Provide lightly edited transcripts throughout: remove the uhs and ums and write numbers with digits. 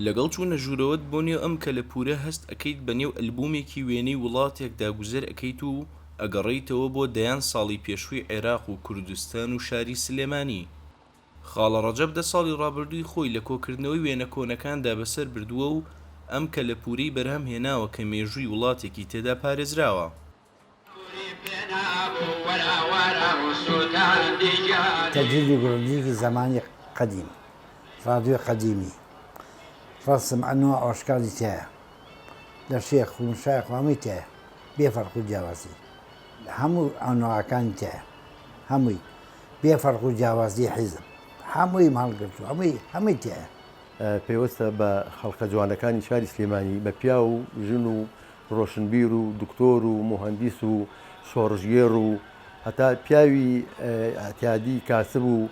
لەگەڵ چوونە ژوورەوەت بۆ نێو ئەم کەلەپورە هەست ئەکەیت بە نێو ئەلبومێکی وێنەی وڵاتێکدا گوزەر ئەکەیت و ئەگەڕێیتەوە بۆ دەیان ساڵی پێشووی عێراق و کوردستان و شاری سلێمانی. خاڵە ڕەجەب 10 ساڵی ڕابردووی خۆی لە کۆکردنەوەی وێنە کۆنەکاندا بەسەر بردووە و ئەم کەلەپورەی بەرهەم هێناوە کە مێژووی وڵاتێکی تێدا پارێزراوە. تجربة جورناليستية زماني قديم، راديو قديمي، رسم أنواع وأشكال تاعه، للشيخ والمشايخ وهمي تاعه، بيفرقوا جوازي، همو أنواع كان تاعه، همي بيفرقوا جوازي حزب، همي مهلقتو، همي تاعه. پێوەستە بە خەڵکە جوانەکانی شاری سلێمانی بە پیا و ژن و ڕۆشنبیر و دکتۆر و مهندس و شۆڕژگێڕ و هەتا پیاوی ئەتیادی کاسب و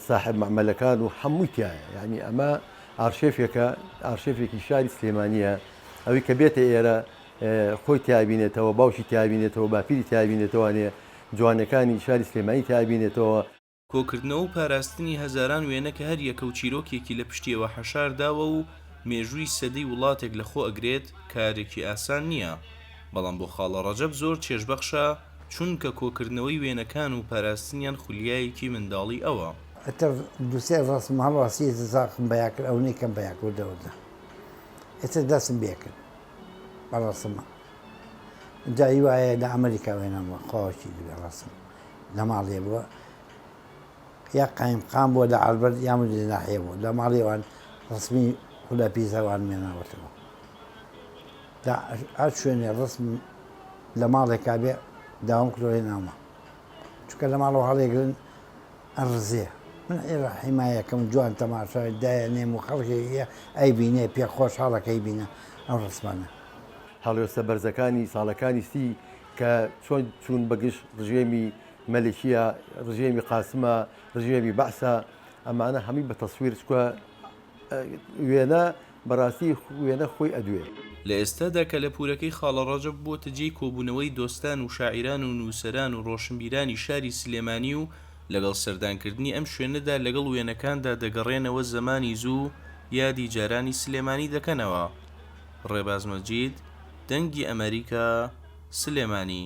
صاحب معمەلەکان و هەمووی تایە. یعنی ئەمە ئارشێفێکی شاری سلێمانیە، ئەوەی کە بێتە ئێرە خۆی تیابینێتەوە، باوکی تیابینێتەوە، باپیری تیابینێتەوەوانێ، جوانەکانی شاری سلێمانی تیابینێتەوە. کۆکردنەوە و پاراستنی هەزاران وێنە کە هەر یەکە و چیرۆکێکی لە پشتیەوە حەشارداوە و مێژووی سەدەی وڵاتێک لە خۆ ئەگرێت کارێکی ئاسان نییە، بەڵام بۆ خاڵە ڕەجەب زۆر چێژبەخشە چونکە کۆکردنەوەی وێنەکان و پاراستنیان خولیایەکی منداڵی ئەوە. حتى دوسير رسم هالواسية تزاقم بياكل أو نيكم بياكل دولة. حتى داسم بياكل بالرسم. جاي ويا لأمريكا وين ما خوشي بالرسم. لما عليه بوا يا قام ولا على البلد يعمل ناحية بوا لما عليه وان رسمي ولا بيزا وان منا وتبو. لا أشوفني الرسم لما عليه كابي داوم كله هنا شو كلام الله عليه الرزية من إلى حماية كم جوان تماشا دايني مخرجية أي بينا بيا خوش حالك أي بينا الرسمانة. هەڵوێستە بەرزەکانی ساڵەکانی سی کە چۆن بەگشت ڕژێمی مەلێشیە، ڕژێمی قاسمە، ڕژێمی بەعسە، ئەمانە هەمی بە تەسویر چکە وێنە بەڕاستی وێنە خۆی ئەدوێ. لە ئێستادا کەلەپورەکەی خاڵە ڕەجەب بووەتە جێی کۆبوونەوەی دۆستان و شاعیران و نووسەران و ڕۆشنبیرانی شاری سلێمانی و لەگەڵ سەردانکردنی ئەم شوێنەدا لەگەڵ وێنەکاندا دەگەڕێنەوە زەمانی زوو یادی جارانی سلێمانی دەکەنەوە. ڕێباز مەجید، دەنگی ئەمریکا، سلێمانی.